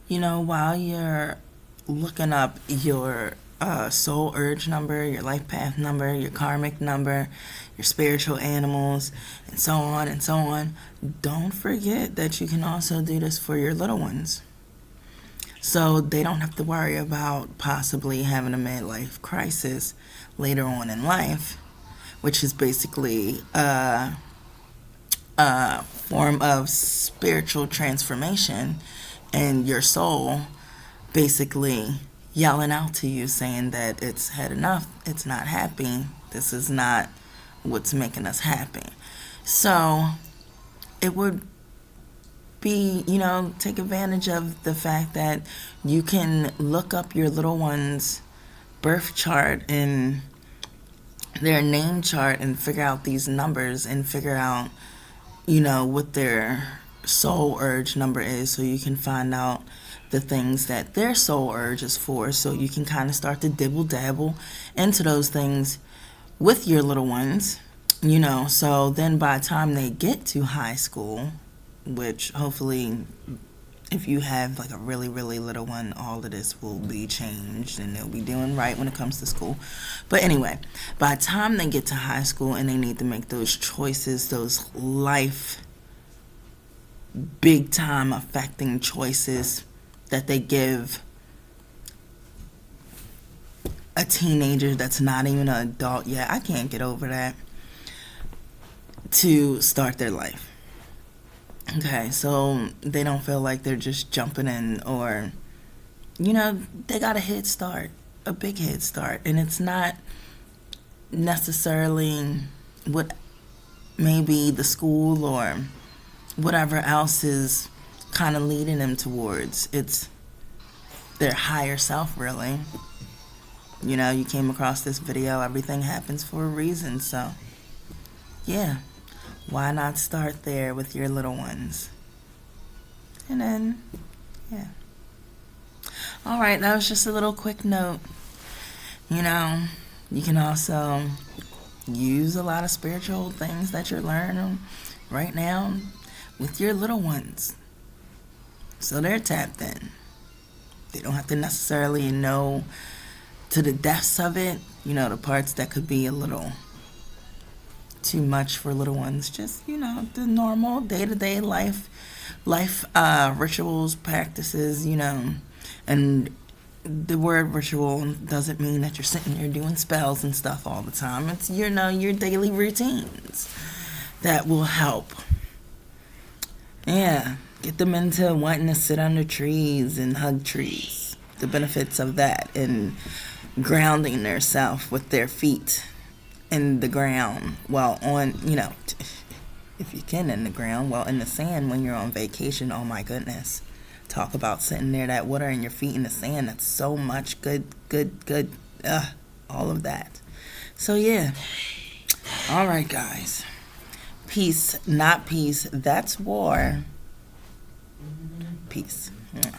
While you're looking up your soul urge number, your life path number, your karmic number, your spiritual animals, and so on and so on, don't forget that you can also do this for your little ones. So they don't have to worry about possibly having a midlife crisis later on in life, which is basically a form of spiritual transformation, and your soul basically yelling out to you saying that it's had enough, it's not happy, this is not what's making us happy. So it would be, take advantage of the fact that you can look up your little one's birth chart and their name chart and figure out these numbers and figure out, what their soul urge number is, so you can find out the things that their soul urge is for, so you can kind of start to dibble dabble into those things with your little ones, so then by the time they get to high school, which hopefully if you have like a really, really little one, all of this will be changed and they'll be doing right when it comes to school. But anyway, by the time they get to high school and they need to make those choices, those life big time affecting choices that they give a teenager that's not even an adult yet, I can't get over that, to start their life. Okay, so they don't feel like they're just jumping in, or, they got a head start, a big head start. And it's not necessarily what maybe the school or whatever else is kind of leading them towards. It's their higher self, really. You came across this video, everything happens for a reason, so yeah. Why not start there with your little ones? And then, yeah. All right, that was just a little quick note. You can also use a lot of spiritual things that you're learning right now with your little ones, so they're tapped in. They don't have to necessarily know to the depths of it, the parts that could be a little too much for little ones. Just, the normal day-to-day life rituals, practices, and the word ritual doesn't mean that you're sitting there doing spells and stuff all the time. It's, your daily routines that will help. Yeah, get them into wanting to sit under trees and hug trees. The benefits of that, and grounding themselves with their feet in the ground, while on, if you can, in the ground, while in the sand when you're on vacation. Oh my goodness. Talk about sitting there, that water and your feet in the sand. That's so much good, all of that. So yeah. All right, guys. Peace, not peace. That's war. Peace. Yeah.